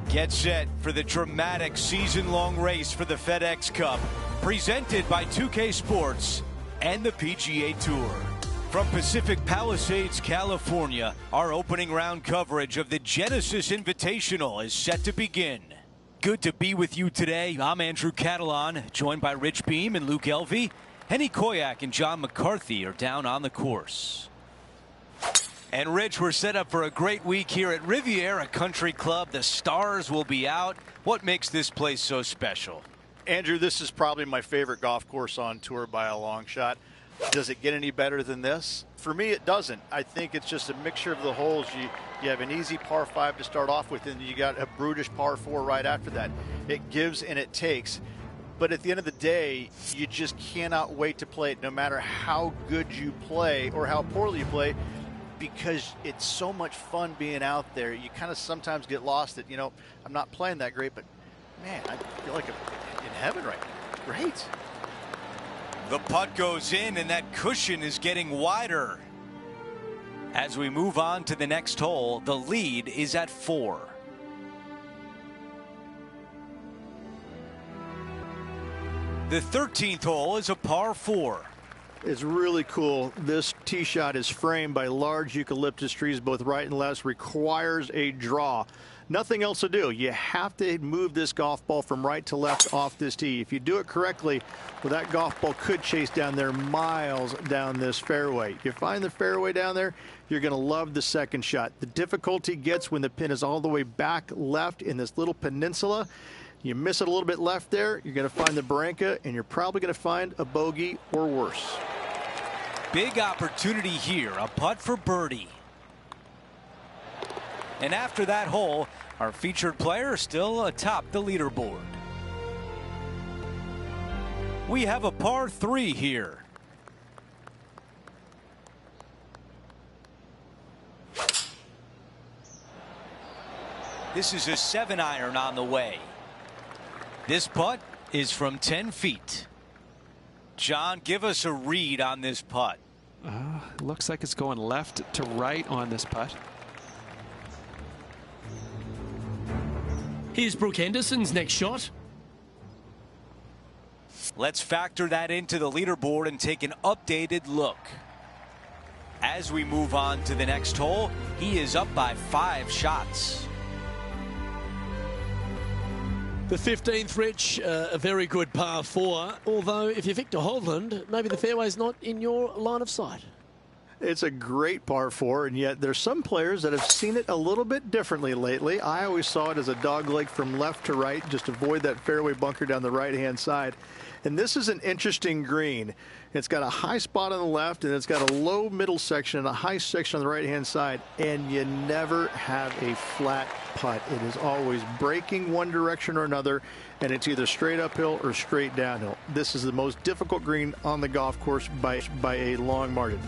Get set for the dramatic season-long race for the FedEx Cup, presented by 2K Sports and the PGA Tour. From Pacific Palisades, California, our opening round coverage of the Genesis Invitational is set to begin. Good to be with you today. I'm Andrew Catalan, joined by Rich Beam and Luke Elvey. Henny Koyak and John McCarthy are down on the course. And Rich, we're set up for a great week here at Riviera Country Club. The stars will be out. What makes this place so special? Andrew, this is probably my favorite golf course on tour by a long shot. Does it get any better than this? For me, it doesn't. I think it's just a mixture of the holes. You have an easy par 5 to start off with, and you got a brutish par 4 right after that. It gives and it takes. But at the end of the day, you just cannot wait to play it, no matter how good you play or how poorly you play, because it's so much fun being out there. You kind of sometimes get lost that, you know, I'm not playing that great, but man, I feel like I'm in heaven right now. Great. The putt goes in, and that cushion is getting wider. As we move on to the next hole, the lead is at 4. The 13th hole is a par 4. It's really cool. This tee shot is framed by large eucalyptus trees, both right and left, requires a draw. Nothing else to do. You have to move this golf ball from right to left off this tee. If you do it correctly, well, that golf ball could chase down there miles down this fairway. You find the fairway down there, you're going to love the second shot. The difficulty gets when the pin is all the way back left in this little peninsula. You miss it a little bit left there, you're going to find the barranca, and you're probably going to find a bogey or worse. Big opportunity here, a putt for birdie. And after that hole, our featured player is still atop the leaderboard. We have a par 3 here. This is a 7-iron on the way. This putt is from 10 feet. John, give us a read on this putt. Looks like it's going left to right on this putt. Here's Brooke Henderson's next shot. Let's factor that into the leaderboard and take an updated look. As we move on to the next hole, he is up by 5 shots. The 15th, Rich, a very good par 4. Although, if you're Victor Hovland, maybe the fairway's not in your line of sight. It's a great par 4, and yet there's some players that have seen it a little bit differently lately. I always saw it as a dogleg from left to right, just avoid that fairway bunker down the right-hand side. And this is an interesting green. It's got a high spot on the left, and it's got a low middle section and a high section on the right-hand side, and you never have a flat putt. It is always breaking one direction or another, and it's either straight uphill or straight downhill. This is the most difficult green on the golf course by a long margin.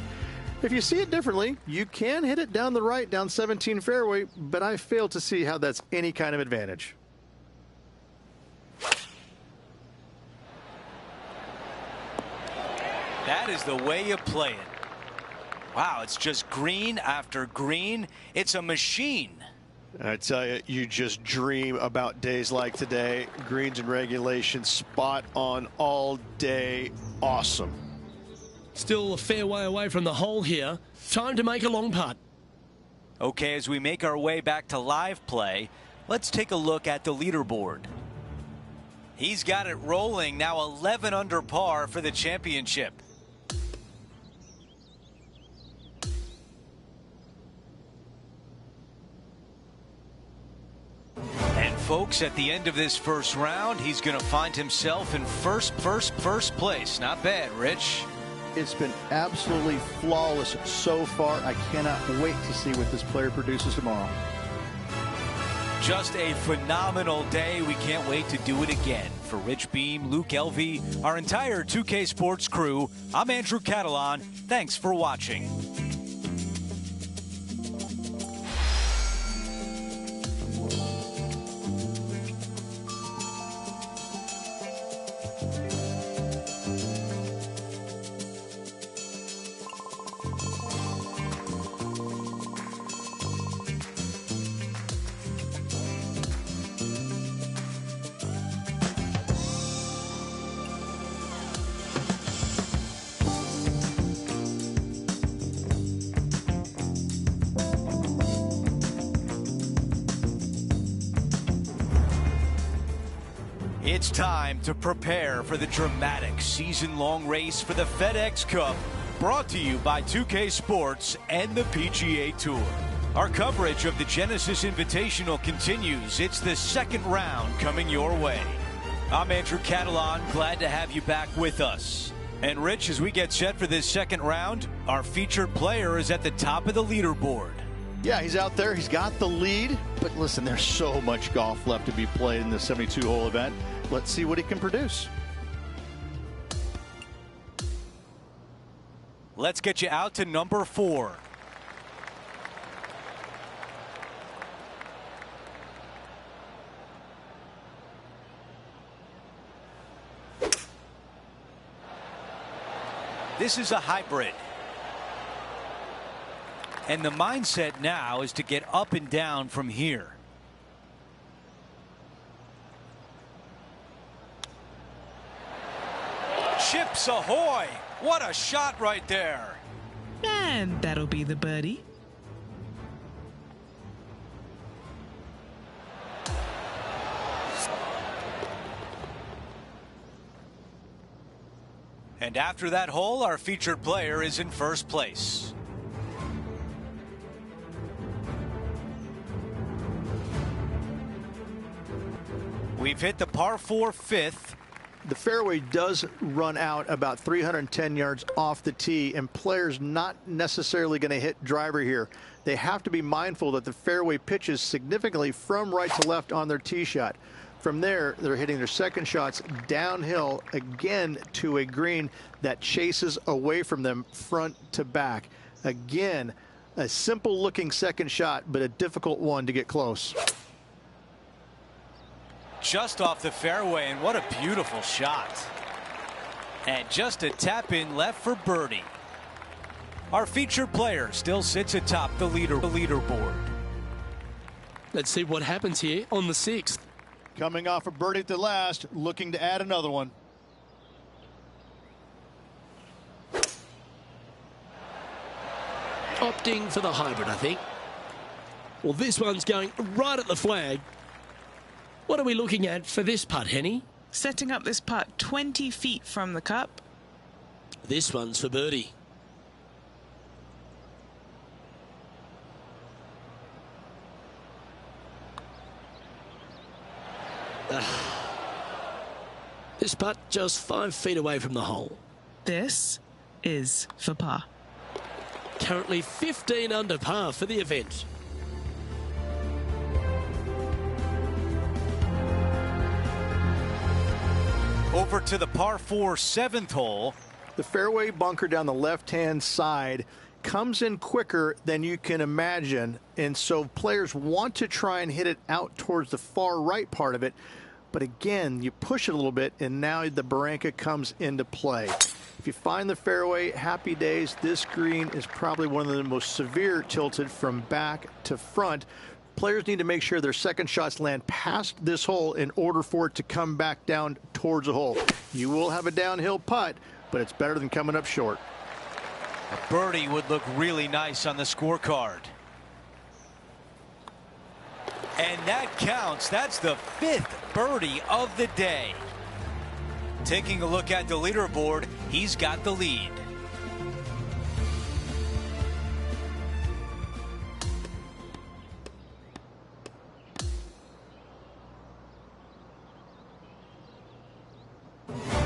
If you see it differently, you can hit it down the right, down 17 fairway, but I fail to see how that's any kind of advantage. That is the way you play it. Wow, it's just green after green. It's a machine. I tell you, you just dream about days like today. Greens and regulation, spot on all day. Awesome. Still a fair way away from the hole here. Time to make a long putt. Okay, as we make our way back to live play, let's take a look at the leaderboard. He's got it rolling now, 11 under par for the championship. And folks, at the end of this first round, he's going to find himself in first place. Not bad, Rich. It's been absolutely flawless so far. I cannot wait to see what this player produces tomorrow. Just a phenomenal day. We can't wait to do it again. For Rich Beam, Luke Elvey, our entire 2K Sports crew, I'm Andrew Catalan. Thanks for watching. It's time to prepare for the dramatic season-long race for the FedEx Cup, brought to you by 2K Sports and the PGA Tour. Our coverage of the Genesis Invitational continues. It's the second round coming your way. I'm Andrew Catalan, glad to have you back with us. And Rich, as we get set for this second round, our featured player is at the top of the leaderboard. Yeah, he's out there. He's got the lead. But listen, there's so much golf left to be played in the 72-hole event. Let's see what he can produce. Let's get you out to number 4. This is a hybrid. And the mindset now is to get up and down from here. Chips ahoy! What a shot right there. And that'll be the birdie. And after that hole, our featured player is in first place. We've hit the par 4 fifth. The fairway does run out about 310 yards off the tee, and players not necessarily going to hit driver here. They have to be mindful that the fairway pitches significantly from right to left on their tee shot. From there, they're hitting their second shots downhill again to a green that chases away from them front to back. Again, a simple looking second shot, but a difficult one to get close. Just off the fairway, and what a beautiful shot. And just a tap in left for birdie. Our featured player still sits atop the leaderboard. Let's see what happens here on the 6th. Coming off a birdie at the last, looking to add another one. Opting for the hybrid, I think. Well, this one's going right at the flag. What are we looking at for this putt, Henny? Setting up this putt 20 feet from the cup. This one's for birdie. This putt just 5 feet away from the hole. This is for par. Currently 15 under par for the event. Over to the par 4 7th hole. The fairway bunker down the left-hand side comes in quicker than you can imagine, and so players want to try and hit it out towards the far right part of it. But again, you push it a little bit, and now the barranca comes into play. If you find the fairway, happy days. This green is probably one of the most severe tilted from back to front. Players need to make sure their second shots land past this hole in order for it to come back down towards the hole. You will have a downhill putt, but it's better than coming up short. A birdie would look really nice on the scorecard. And that counts. That's the 5th birdie of the day. Taking a look at the leaderboard, he's got the lead.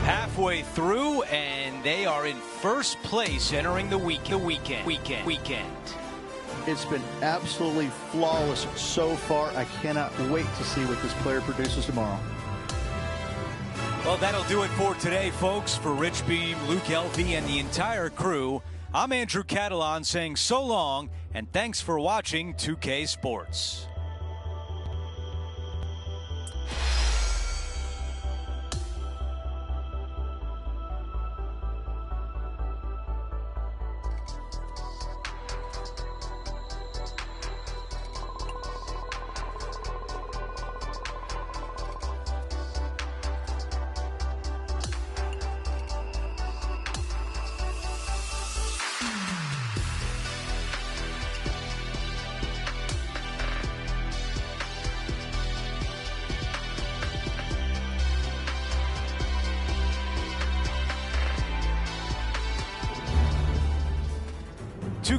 Halfway through, and they are in first place entering the weekend. It's been absolutely flawless so far. I cannot wait to see what this player produces tomorrow. Well, that'll do it for today, folks. For Rich Beam, Luke Elvey, and the entire crew, I'm Andrew Catalan saying so long, and thanks for watching 2K Sports.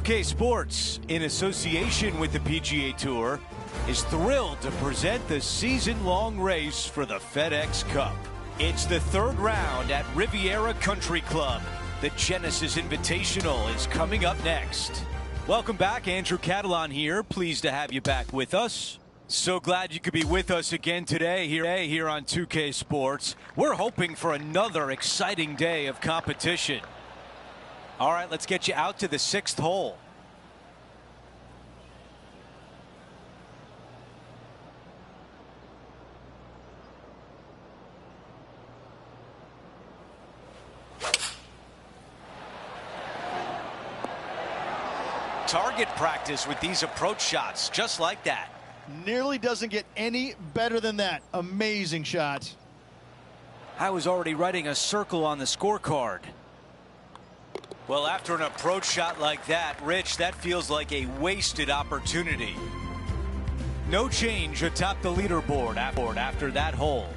TheFiftyOne's Sports, in association with the PGA Tour, is thrilled to present the season-long race for the FedEx Cup. It's the 3rd round at Riviera Country Club. The Genesis Invitational is coming up next. Welcome back, Andrew Catalan here. Pleased to have you back with us. So glad you could be with us again today here on 2K Sports. We're hoping for another exciting day of competition. All right, let's get you out to the 6th hole. Target practice with these approach shots, just like that. Nearly doesn't get any better than that. Amazing shot. I was already writing a circle on the scorecard. Well, after an approach shot like that, Rich, that feels like a wasted opportunity. No change atop the leaderboard after that hole.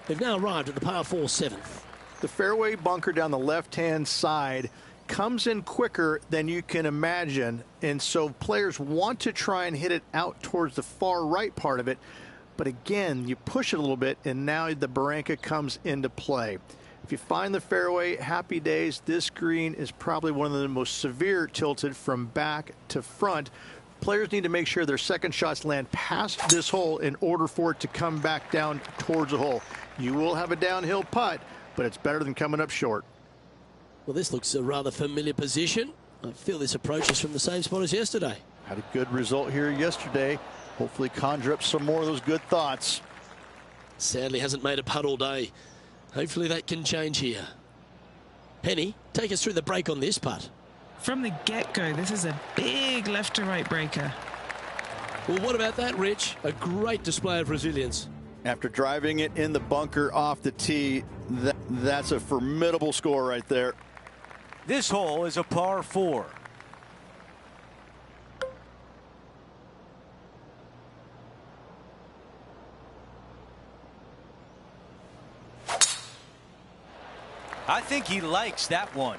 They've now arrived at the par 4 7th. The fairway bunker down the left-hand side comes in quicker than you can imagine, and so players want to try and hit it out towards the far right part of it. But again, you push it a little bit, and now the barranca comes into play. If you find the fairway, happy days. This green is probably one of the most severe tilted from back to front. Players need to make sure their second shots land past this hole in order for it to come back down towards the hole. You will have a downhill putt, but it's better than coming up short. Well, this looks a rather familiar position. I feel this approach is from the same spot as yesterday. Had a good result here yesterday. Hopefully conjure up some more of those good thoughts. Sadly hasn't made a putt all day. Hopefully that can change here. Henny, take us through the break on this putt. From the get-go, this is a big left to right breaker. Well, what about that, Rich? A great display of resilience. After driving it in the bunker off the tee, that's a formidable score right there. This hole is a par 4. I think he likes that one.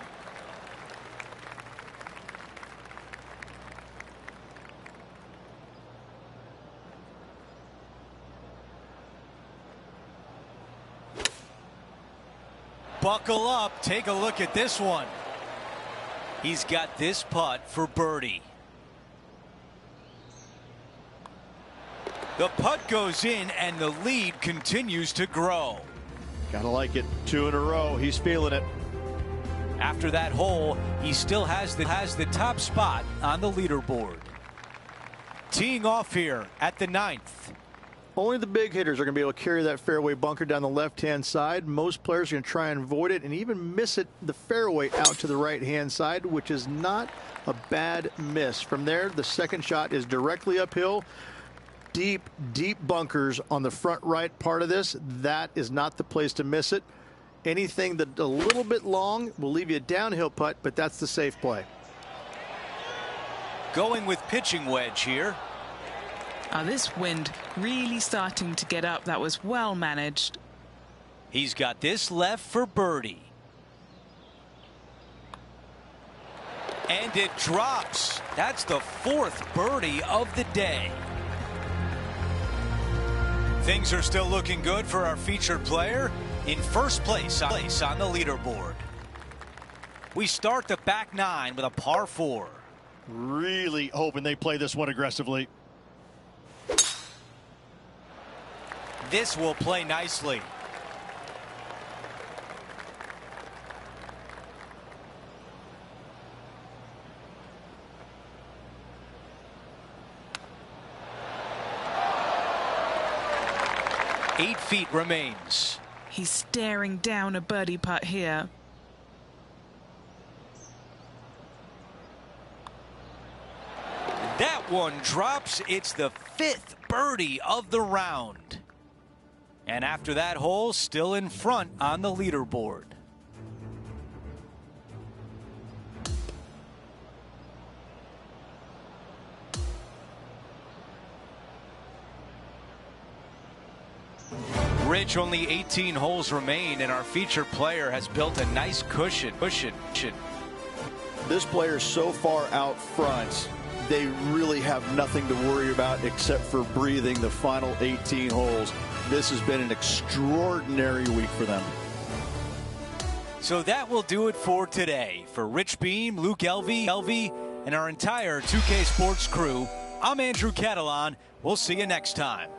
Buckle up. Take a look at this one. He's got this putt for birdie. The putt goes in and the lead continues to grow. Gotta like it. 2 in a row. He's feeling it. After that hole, he still has the top spot on the leaderboard. Teeing off here at the 9th. Only the big hitters are going to be able to carry that fairway bunker down the left-hand side. Most players are going to try and avoid it and even miss it the fairway out to the right-hand side, which is not a bad miss. From there, the second shot is directly uphill. Deep, deep bunkers on the front right part of this. That is not the place to miss it. Anything that a little bit long will leave you a downhill putt, but that's the safe play. Going with pitching wedge here. This wind really starting to get up. That was well managed. He's got this left for birdie. And it drops. That's the 4th birdie of the day. Things are still looking good for our featured player in first place on the leaderboard. We start the back 9 with a par 4. Really hoping they play this one aggressively. This will play nicely. Eight feet remains. He's staring down a birdie putt here. That one drops. It's the 5th birdie of the round. And after that hole, still in front on the leaderboard. Rich, only 18 holes remain, and our featured player has built a nice cushion. This player's so far out front, they really have nothing to worry about except for breathing the final 18 holes. This has been an extraordinary week for them. So that will do it for today. For Rich Beam, Luke Elvey, and our entire 2K Sports crew, I'm Andrew Catalan. We'll see you next time.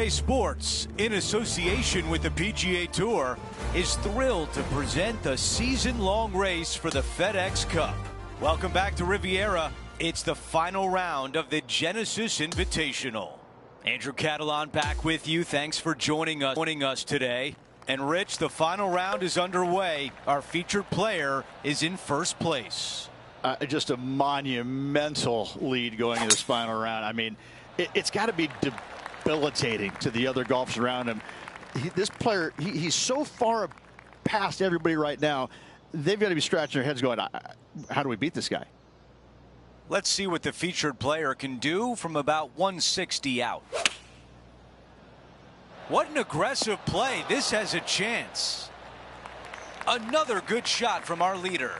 TheFifty Sports, in association with the PGA Tour, is thrilled to present the season-long race for the FedEx Cup. Welcome back to Riviera. It's the final round of the Genesis Invitational. Andrew Catalan back with you. Thanks for joining us today. And Rich, the final round is underway. Our featured player is in first place. Just a monumental lead going into this final round. I mean, it's got to be debilitating to the other golfers around him. This player, he's so far past everybody right now. They've got to be scratching their heads going, how do we beat this guy? Let's see what the featured player can do from about 160 out. What an aggressive play. This has a chance. Another good shot from our leader.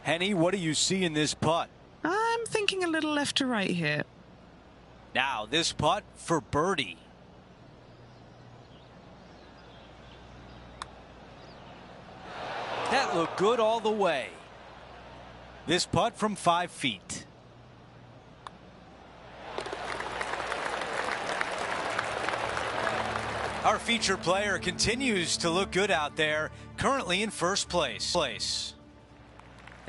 Henny, what do you see in this putt? I'm thinking a little left to right here. Now this putt for birdie. That looked good all the way. This putt from 5 feet. Our featured player continues to look good out there, currently in first place.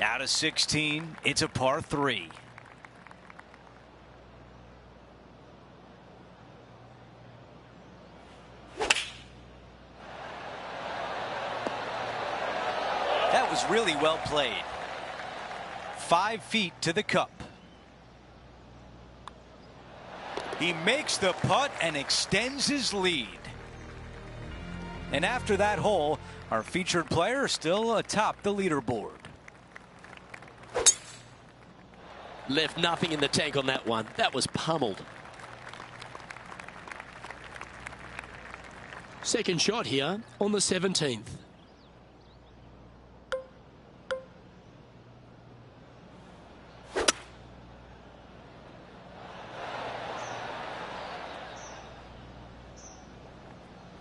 Now to 16, it's a par 3. That was really well played. 5 feet to the cup. He makes the putt and extends his lead. And after that hole, our featured player is still atop the leaderboard. Left nothing in the tank on that one. That was pummeled. Second shot here on the 17th.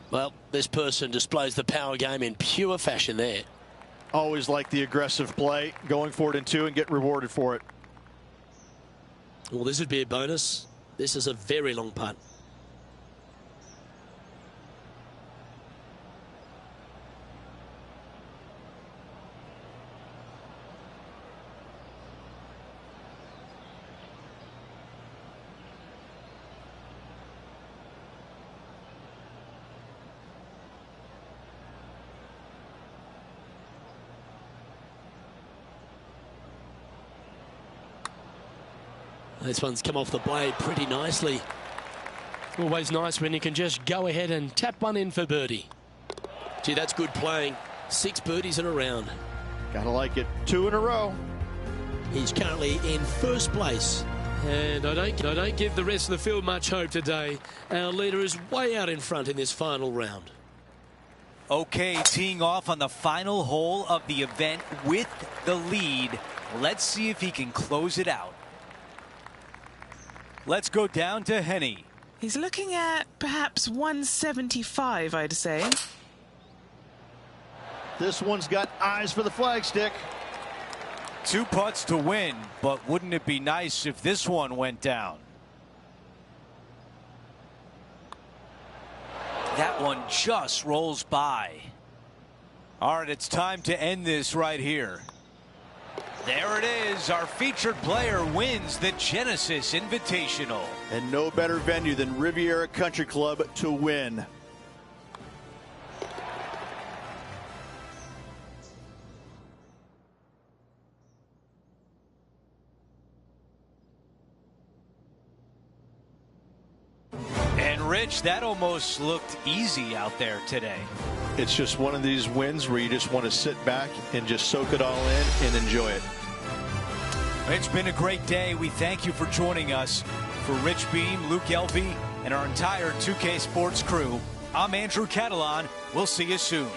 Well, this person displays the power game in pure fashion there. Always like the aggressive play, going for it in 2 and get rewarded for it. Well, this would be a bonus. This is a very long putt. This one's come off the blade pretty nicely. Always nice when you can just go ahead and tap one in for birdie. Gee, that's good playing. 6 birdies in a round. Gotta like it. 2 in a row. He's currently in first place. And I don't give the rest of the field much hope today. Our leader is way out in front in this final round. Okay, teeing off on the final hole of the event with the lead. Let's see if he can close it out. Let's go down to Henny. He's looking at perhaps 175, I'd say. This one's got eyes for the flagstick. 2 putts to win, but wouldn't it be nice if this one went down? That one just rolls by. All right, it's time to end this right here. There it is. Our featured player wins the Genesis Invitational. And no better venue than Riviera Country Club to win. And Rich, that almost looked easy out there today. It's just one of these wins where you just want to sit back and just soak it all in and enjoy it. It's been a great day. We thank you for joining us. For Rich Beam, Luke Elvey, and our entire 2K Sports crew, I'm Andrew Catalan. We'll see you soon.